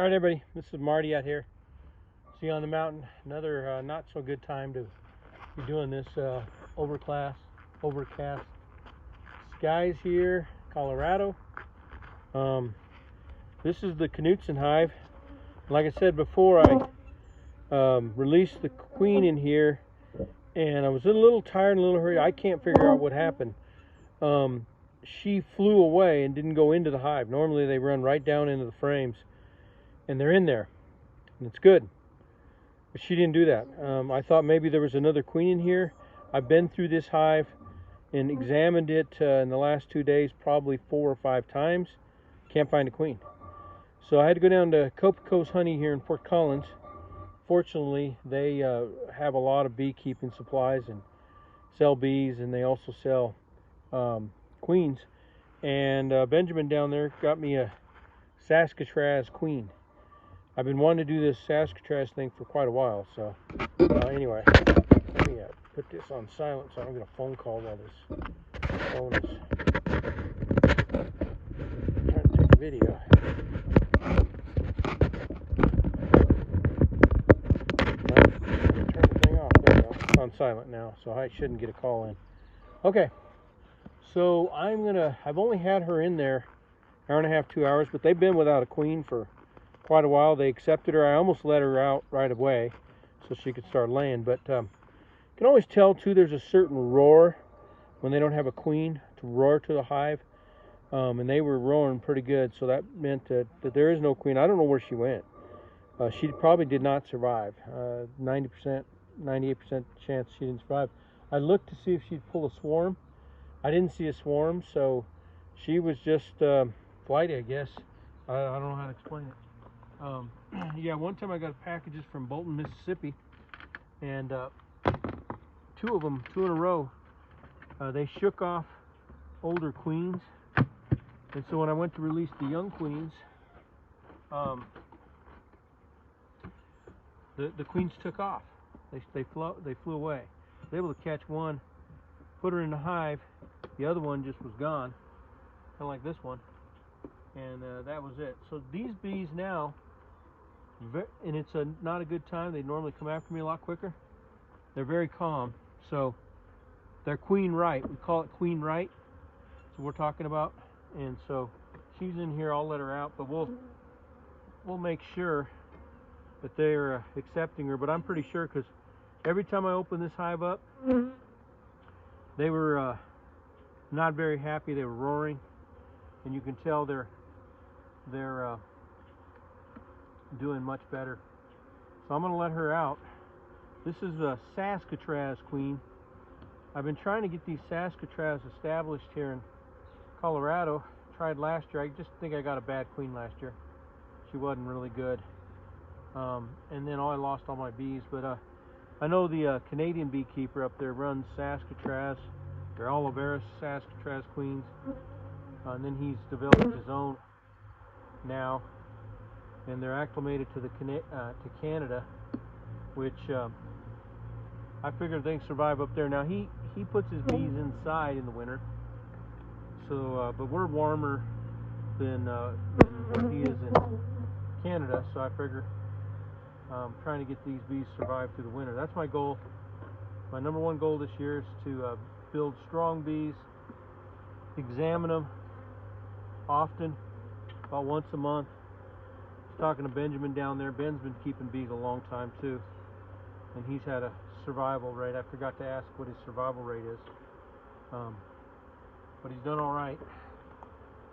All right, everybody, this is Marty out here. See you on the mountain. Another not so good time to be doing this. Overcast skies here, Colorado. This is the Knudsen hive. Like I said before, I released the queen in here, and I was a little tired and a little hurried. I can't figure out what happened. She flew away and didn't go into the hive. Normally they run right down into the frames, and they're in there, and it's good. But she didn't do that. I thought maybe there was another queen in here. I've been through this hive and examined it in the last 2 days probably 4 or 5 times. Can't find a queen. So I had to go down to Copaco's Honey here in Fort Collins. Fortunately, they have a lot of beekeeping supplies and sell bees, and they also sell queens. And Benjamin down there got me a Saskatraz Queen. I've been wanting to do this Saskatraz thing for quite a while, so anyway, let me put this on silent so I don't get a phone call while this phone is trying to take a video. Turn the thing off. There we go. It's on silent now, so I shouldn't get a call in. Okay, so I've only had her in there hour and a half, 2 hours, but they've been without a queen for quite a while. They accepted her. I almost let her out right away so she could start laying, but you can always tell too there's a certain roar when they don't have a queen to roar to the hive, and they were roaring pretty good, so that meant that there is no queen. I don't know where she went. She probably did not survive. 90%, 98% chance she didn't survive. I looked to see if she'd pull a swarm. I didn't see a swarm, so she was just flighty, I guess. I don't know how to explain it. Yeah, one time I got packages from Bolton, Mississippi, and 2 of them, 2 in a row, they shook off older queens, and so when I went to release the young queens, the queens took off. They flew away. I was able to catch one, put her in the hive. The other one just was gone, kind of like this one, and that was it. So these bees now, and it's not a good time. They normally come after me a lot quicker. They're very calm, so they're queen right. We call it queen right. That's what we're talking about. And so she's in here. I'll let her out, but we'll make sure that they're accepting her. But I'm pretty sure, because every time I open this hive up, they were not very happy. They were roaring, and you can tell they're doing much better. So I'm going to let her out. This is a Saskatraz Queen. I've been trying to get these Saskatraz established here in Colorado. Tried last year. I just think I got a bad queen last year. She wasn't really good. And then I lost all my bees. But I know the Canadian beekeeper up there runs Saskatraz. They're Oliveris Saskatraz Queens. And then he's developed his own now, and they're acclimated to to Canada, which I figured they can survive up there. Now he puts his bees inside in the winter, so but we're warmer than what he is in Canada, so I figure trying to get these bees survive through the winter. That's my goal. My number one goal this year is to build strong bees, examine them often, about once a month. Talking to Benjamin down there. Ben's been keeping bees a long time too, and he's had a survival rate. I forgot to ask what his survival rate is, but he's done all right.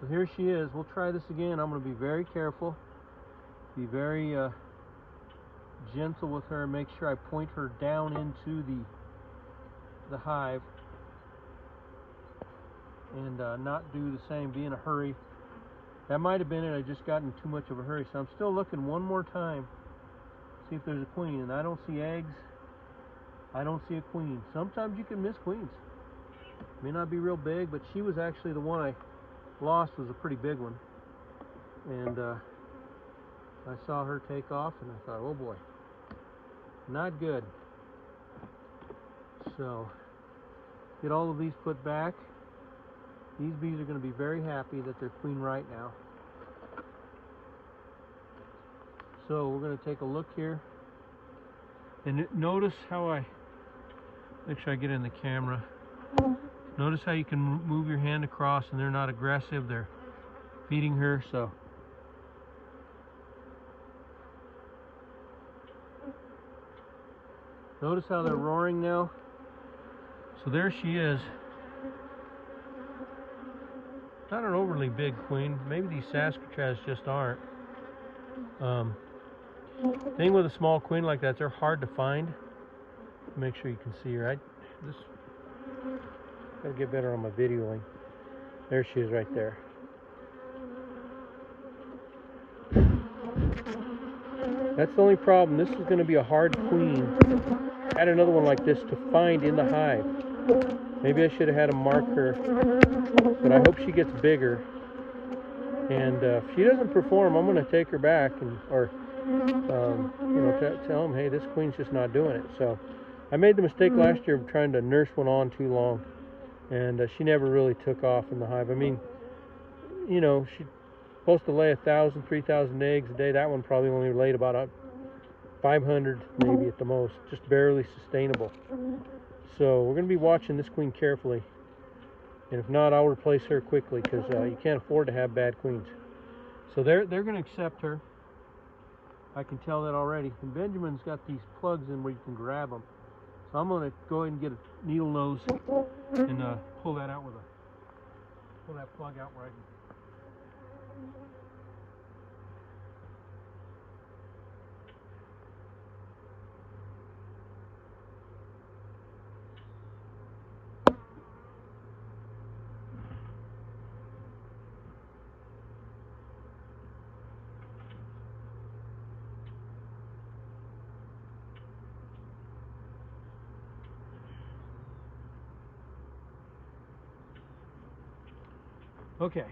So here she is. We'll try this again. I'm going to be very careful, be very gentle with her, make sure I point her down into the hive, and not do the same, be in a hurry. That might have been it. I just got in too much of a hurry. So I'm still looking one more time, see if there's a queen. And I don't see eggs. I don't see a queen. Sometimes you can miss queens. May not be real big, but she was actually the one I lost, was a pretty big one. And I saw her take off, and I thought, oh boy, not good. So get all of these put back. These bees are going to be very happy that they're queen right now. So we're going to take a look here. And notice how make sure I get in the camera. Notice how you can move your hand across and they're not aggressive. They're feeding her, so. Notice how they're roaring now. So there she is. Not an overly big queen. Maybe these Saskatraz just aren't. Thing with a small queen like that, they're hard to find. Make sure you can see her. Gotta get better on my videoing. There she is right there. That's the only problem. This is going to be a hard queen. I had another one like this to find in the hive. Maybe I should have had a marker, but I hope she gets bigger. And if she doesn't perform, I'm going to take her back or tell them, hey, this queen's just not doing it. So I made the mistake last year of trying to nurse one on too long, and she never really took off in the hive. I mean, she's supposed to lay 1,000, 3,000 eggs a day. That one probably only laid about 500 maybe at the most, just barely sustainable. So we're going to be watching this queen carefully, and if not, I'll replace her quickly, because you can't afford to have bad queens. So they're going to accept her. I can tell that already. And Benjamin's got these plugs in where you can grab them. So I'm going to go ahead and get a needle nose and pull that out pull that plug out where I can. Okay.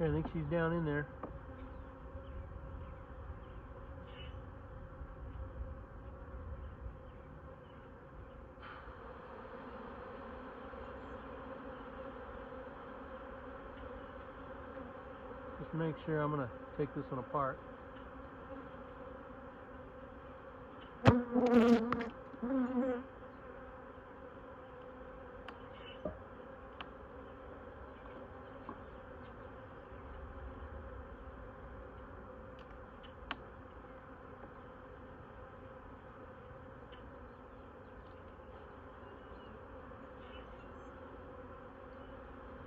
I think she's down in there. Just make sure. I'm going to take this one apart.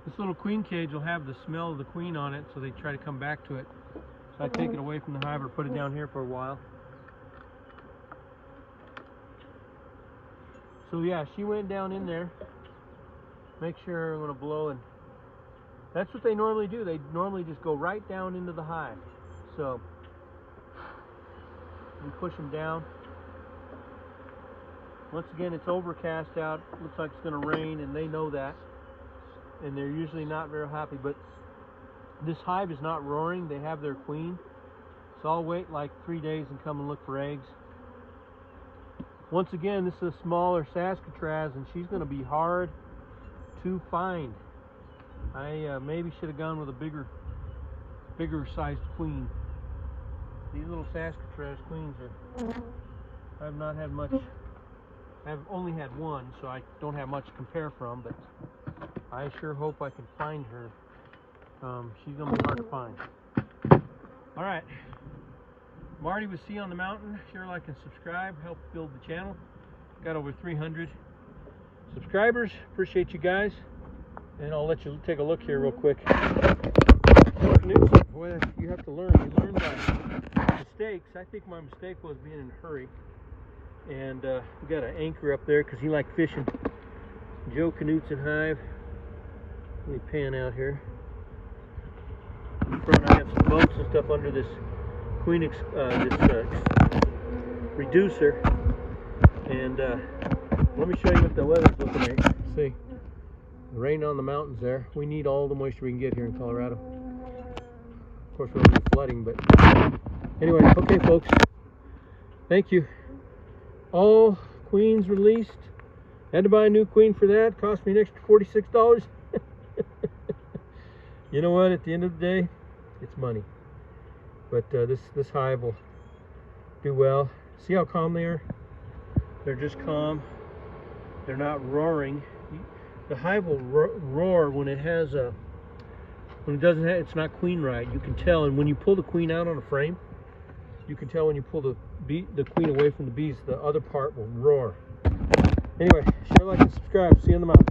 This little queen cage will have the smell of the queen on it, so they try to come back to it. So I take it away from the hive or put it down here for a while. So yeah, she went down in there. Make sure I'm going to blow, and that's what they normally do. They normally just go right down into the hive. So we push them down. Once again, it's overcast out. Looks like it's going to rain, and they know that. And they're usually not very happy, but this hive is not roaring. They have their queen, so I'll wait like 3 days and come and look for eggs. Once again, this is a smaller Saskatraz, and she's going to be hard to find. I maybe should have gone with a bigger sized queen. These little Saskatraz queens I have not had much. I've only had one, so I don't have much to compare from, but I sure hope I can find her. She's going to be hard to find. All right. Marty with Sea on the Mountain. Share, like, and subscribe. Help build the channel. Got over 300 subscribers. Appreciate you guys. And I'll let you take a look here real quick. Boy, you have to learn. You learn by mistakes. I think my mistake was being in a hurry. And we got an anchor up there because he liked fishing. Joe Knutson Hive. Let me pan out here. In front I have some boats and stuff under this Queen reducer. And let me show you what the weather's looking like. See, rain on the mountains there. We need all the moisture we can get here in Colorado. Of course, we're going to be flooding, but anyway, okay, folks. Thank you. All queens released. Had to buy a new queen for that. Cost me an extra $46. You know what? At the end of the day, it's money. But this hive will do well. See how calm they are? They're just calm. They're not roaring. The hive will roar when it has a, when it doesn't have, it's not queen right. You can tell, and when you pull the queen out on a frame, you can tell when you pull the queen away from the bees, the other part will roar. Anyway, share, like, and subscribe. See you on the mountain.